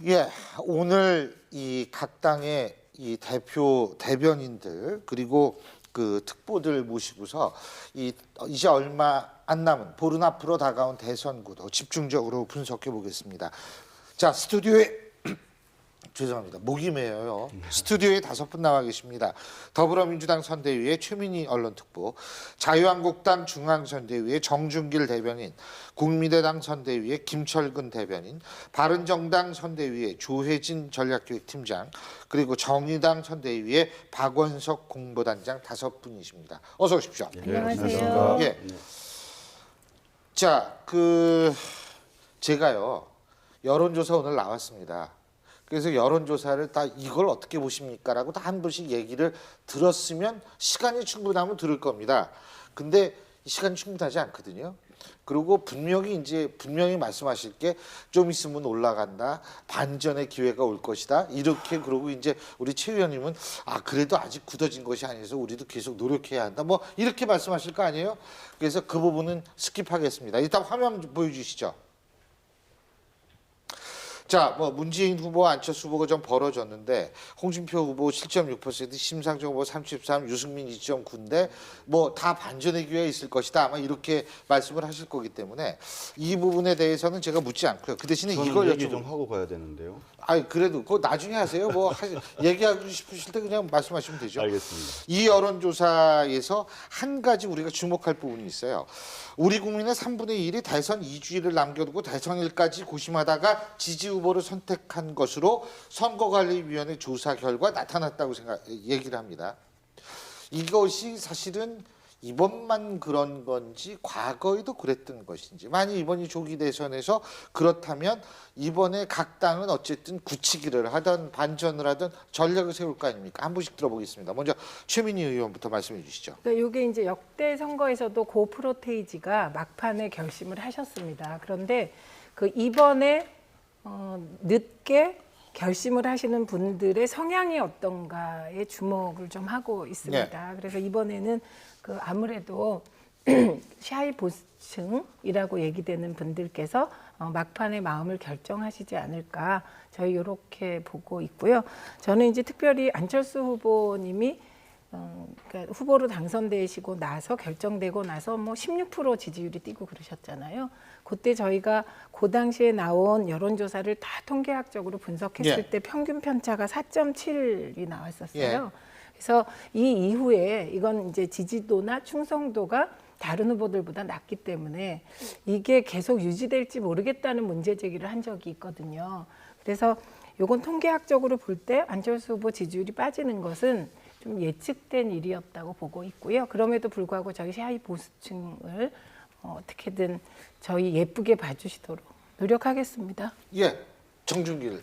예, 오늘 이 각 당의 이 대표 대변인들 그리고 그 특보들 모시고서 이제 얼마 안 남은 보름 앞으로 다가온 대선 구도 집중적으로 분석해 보겠습니다. 자, 스튜디오에 죄송합니다. 목이 메어요. 스튜디오에 5분 나와 계십니다. 더불어민주당 선대위의 최민희 언론특보, 자유한국당 중앙선대위의 정준길 대변인, 국민의당 선대위의 김철근 대변인, 바른정당 선대위의 조혜진 전략기획팀장, 그리고 정의당 선대위의 박원석 공보단장 5분이십니다. 어서 오십시오. 안녕하세요. 예. 자, 제가요 여론조사 오늘 나왔습니다. 그래서 여론조사를 다 이걸 어떻게 보십니까? 라고 다 한 번씩 얘기를 들었으면 시간이 충분하면 들을 겁니다. 근데 시간이 충분하지 않거든요. 그리고 분명히 말씀하실 게 좀 있으면 올라간다. 반전의 기회가 올 것이다. 이렇게 그러고 이제 우리 최 의원님은 그래도 아직 굳어진 것이 아니어서 우리도 계속 노력해야 한다. 뭐 이렇게 말씀하실 거 아니에요? 그래서 그 부분은 스킵하겠습니다. 일단 화면 보여주시죠. 자, 문재인 후보, 안철수 후보가 좀 벌어졌는데 홍준표 후보 7.6%, 심상정 후보 33, 유승민 2.9인데 다 반전의 기회가 있을 것이다. 아마 이렇게 말씀을 하실 거기 때문에 이 부분에 대해서는 제가 묻지 않고요. 그 대신에 이걸 얘기 좀 하고 가야 되는데요. 그래도 그거 나중에 하세요. 얘기하고 싶으실 때 그냥 말씀하시면 되죠. 알겠습니다. 이 여론조사에서 한 가지 우리가 주목할 부분이 있어요. 우리 국민의 3분의 1이 대선 2주일을 남겨두고 대선일까지 고심하다가 지지 후보를 선택한 것으로 선거관리위원회 조사 결과 나타났다고 얘기를 합니다. 이것이 사실은 이번만 그런 건지 과거에도 그랬던 것인지, 만약 이번이 조기 대선에서 그렇다면 이번에 각 당은 어쨌든 굳히기를 하든 반전을 하든 전략을 세울 거 아닙니까? 한 분씩 들어보겠습니다. 먼저 최민희 의원부터 말씀해 주시죠. 그러니까 이게 이제 역대 선거에서도 고 프로테이지가 막판에 결심을 하셨습니다. 그런데 이번에 늦게 결심을 하시는 분들의 성향이 어떤가에 주목을 좀 하고 있습니다. 네. 그래서 이번에는 아무래도 샤이 보수층이라고 얘기되는 분들께서 막판에 마음을 결정하시지 않을까 저희 이렇게 보고 있고요. 저는 이제 특별히 안철수 후보님이 그러니까 후보로 당선되시고 나서 결정되고 나서 16% 지지율이 뛰고 그러셨잖아요. 그때 저희가 그 당시에 나온 여론조사를 다 통계학적으로 분석했을 때 평균 편차가 4.7이 나왔었어요. 그래서 이 이후에 이건 이제 지지도나 충성도가 다른 후보들보다 낮기 때문에 이게 계속 유지될지 모르겠다는 문제 제기를 한 적이 있거든요. 그래서 이건 통계학적으로 볼 때 안철수 후보 지지율이 빠지는 것은 좀 예측된 일이었다고 보고 있고요. 그럼에도 불구하고 저희 샤이 보수층을 어떻게든 저희 예쁘게 봐주시도록 노력하겠습니다. 예, 정준길.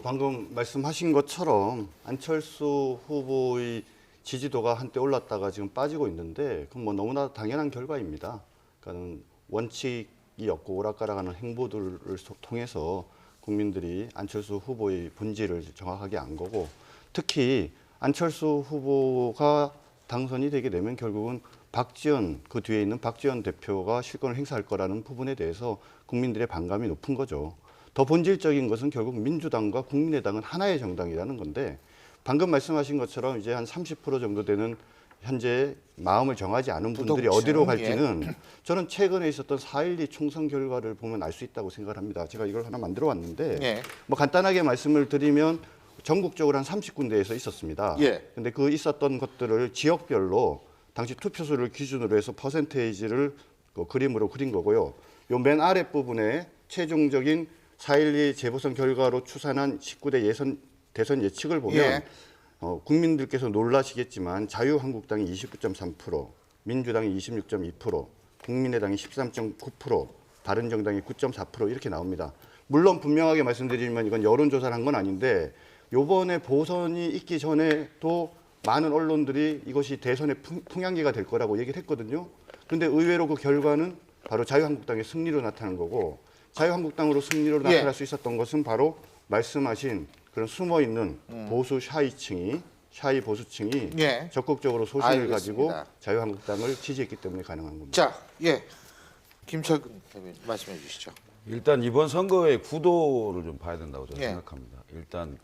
방금 말씀하신 것처럼 안철수 후보의 지지도가 한때 올랐다가 지금 빠지고 있는데 그건 너무나 당연한 결과입니다. 그러니까 원칙이 없고 오락가락하는 행보들을 통해서 국민들이 안철수 후보의 본질을 정확하게 안 거고, 특히 안철수 후보가 당선이 되게 되면 결국은 그 뒤에 있는 박지원 대표가 실권을 행사할 거라는 부분에 대해서 국민들의 반감이 높은 거죠. 더 본질적인 것은 결국 민주당과 국민의당은 하나의 정당이라는 건데, 방금 말씀하신 것처럼 이제 한 30% 정도 되는 현재 마음을 정하지 않은 분들이 어디로 갈지는 저는 최근에 있었던 4.12 총선 결과를 보면 알 수 있다고 생각합니다. 제가 이걸 하나 만들어 왔는데 간단하게 말씀을 드리면 전국적으로 한 30군데에서 있었습니다. 근데 그 있었던 것들을 지역별로 당시 투표수를 기준으로 해서 퍼센테이지를 그림으로 그린 거고요. 요 맨 아랫부분에 최종적인 4.12 재보선 결과로 추산한 19대 대선 예측을 보면 국민들께서 놀라시겠지만 자유한국당이 29.3%, 민주당이 26.2%, 국민의당이 13.9%, 바른정당이 9.4% 이렇게 나옵니다. 물론 분명하게 말씀드리면 이건 여론조사를 한 건 아닌데 요번에 보선이 있기 전에도 많은 언론들이 이것이 대선의 풍향기가 될 거라고 얘기를 했거든요. 그런데 의외로 그 결과는 바로 자유한국당의 승리로 나타난 거고, 자유한국당으로 승리로 나타날 수 있었던 것은 바로 말씀하신 그런 숨어있는 보수 샤이 보수층이 적극적으로 소신을 가지고 자유한국당을 지지했기 때문에 가능한 겁니다. 자, 김철근 대변인 말씀해 주시죠. 일단 이번 선거의 구도를 좀 봐야 된다고 저는 예. 생각합니다. 일단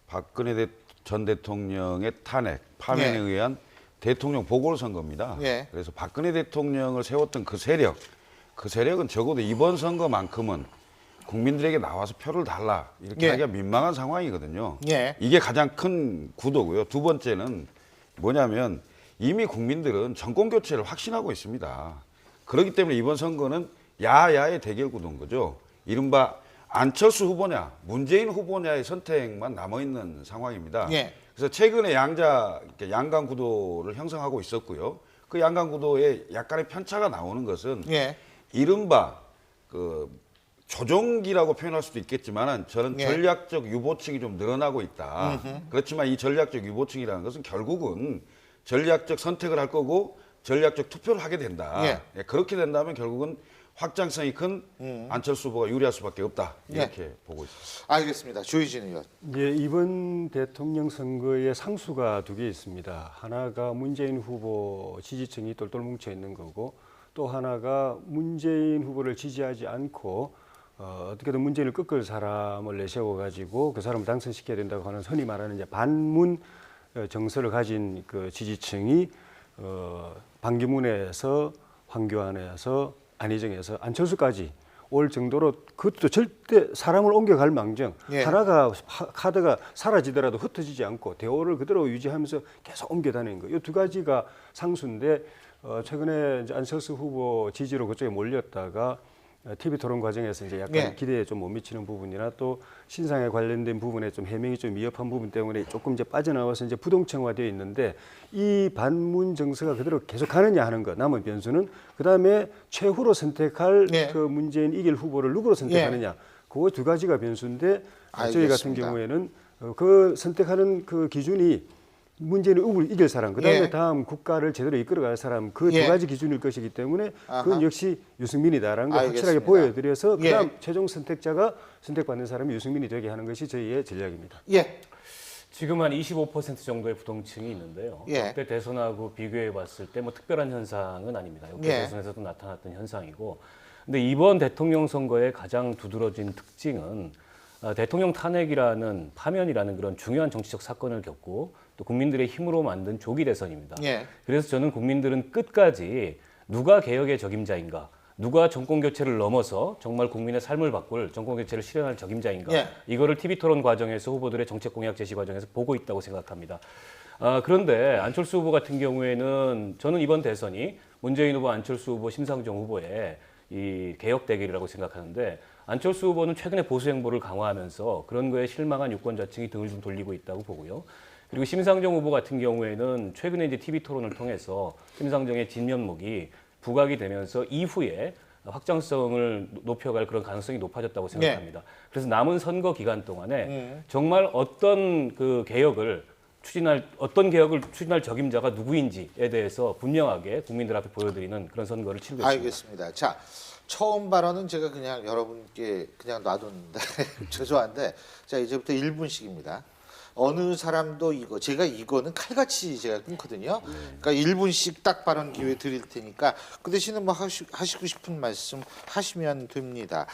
박근혜 전 대통령의 탄핵, 파면에 예. 의한 대통령 보궐선거입니다. 예. 그래서 박근혜 대통령을 세웠던 그 세력은 적어도 이번 선거만큼은 국민들에게 나와서 표를 달라 이렇게 예. 하기가 민망한 상황이거든요. 예. 이게 가장 큰 구도고요. 두 번째는 뭐냐면 이미 국민들은 정권 교체를 확신하고 있습니다. 그렇기 때문에 이번 선거는 야야의 대결 구도인 거죠. 이른바 안철수 후보냐, 문재인 후보냐의 선택만 남아 있는 상황입니다. 예. 그래서 최근에 양강 구도를 형성하고 있었고요. 그 양강 구도에 약간의 편차가 나오는 것은 예. 이른바 그 조종기라고 표현할 수도 있겠지만 저는 예. 전략적 유보층이 좀 늘어나고 있다. 그렇지만 이 전략적 유보층이라는 것은 결국은 전략적 선택을 할 거고 전략적 투표를 하게 된다. 예. 예, 그렇게 된다면 결국은 확장성이 큰 안철수 후보가 유리할 수밖에 없다. 이렇게 보고 있습니다. 알겠습니다. 조희진 의원. 예, 이번 대통령 선거에 상수가 두 개 있습니다. 하나가 문재인 후보 지지층이 똘똘 뭉쳐 있는 거고 또 하나가 문재인 후보를 지지하지 않고 어떻게든 문재인을 꺾을 사람을 내세워 가지고 그 사람을 당선시켜야 된다고 하는 흔히 말하는 이제 반문 정서를 가진 그 지지층이 반기문에서 황교안에서 안희정에서 안철수까지 올 정도로 그것도 절대 사람을 옮겨갈 망정 예. 하나가 카드가 사라지더라도 흩어지지 않고 대오를 그대로 유지하면서 계속 옮겨 다니는 거. 이 두 가지가 상수인데 최근에 이제 안철수 후보 지지로 그쪽에 몰렸다가 TV 토론 과정에서 이제 약간 예. 기대에 좀 못 미치는 부분이나 또 신상에 관련된 부분에 좀 해명이 좀 미흡한 부분 때문에 조금 이제 빠져나와서 이제 부동층화되어 있는데 이 반문 정서가 그대로 계속 가느냐 하는 것 남은 변수는 그다음에 최후로 선택할 예. 그 문재인 이길 후보를 누구로 선택하느냐 그 두 가지가 변수인데 저희 같은 알겠습니다. 경우에는 그 선택하는 그 기준이 문재인을 이길 사람, 그다음에 예. 다음 국가를 제대로 이끌어갈 사람 그 두 예. 가지 기준일 것이기 때문에 아하. 그건 역시 유승민이다라는 걸 확실하게 알겠습니다. 보여드려서 예. 그다음 최종 선택자가 선택받는 사람이 유승민이 되게 하는 것이 저희의 전략입니다. 예. 지금 한 25% 정도의 부동층이 있는데요. 예. 역대 대선하고 비교해 봤을 때 뭐 특별한 현상은 아닙니다. 역대 예. 대선에서도 나타났던 현상이고. 근데 이번 대통령 선거의 가장 두드러진 특징은 대통령 탄핵이라는 파면이라는 그런 중요한 정치적 사건을 겪고 또 국민들의 힘으로 만든 조기 대선입니다. 예. 그래서 저는 국민들은 끝까지 누가 개혁의 적임자인가, 누가 정권 교체를 넘어서 정말 국민의 삶을 바꿀 정권 교체를 실현할 적임자인가, 예. 이거를 TV 토론 과정에서 후보들의 정책 공약 제시 과정에서 보고 있다고 생각합니다. 그런데 안철수 후보 같은 경우에는 저는 이번 대선이 문재인 후보, 안철수 후보, 심상정 후보의 이 개혁 대결이라고 생각하는데 안철수 후보는 최근에 보수 행보를 강화하면서 그런 거에 실망한 유권자층이 등을 좀 돌리고 있다고 보고요. 그리고 심상정 후보 같은 경우에는 최근에 이제 TV 토론을 통해서 심상정의 진면목이 부각이 되면서 이후에 확장성을 높여갈 그런 가능성이 높아졌다고 생각합니다. 그래서 남은 선거 기간 동안에 정말 어떤 개혁을 추진할 적임자가 누구인지에 대해서 분명하게 국민들 앞에 보여드리는 그런 선거를 치르겠습니다. 알겠습니다. 자, 처음 발언은 제가 그냥 여러분께 그냥 놔뒀는데 죄송한데 자 이제부터 1분씩입니다. 어느 사람도 이거는 칼같이 제가 끊거든요. 그러니까 1분씩 딱 발언 기회 드릴 테니까 그 대신에 뭐 하시고 싶은 말씀 하시면 됩니다.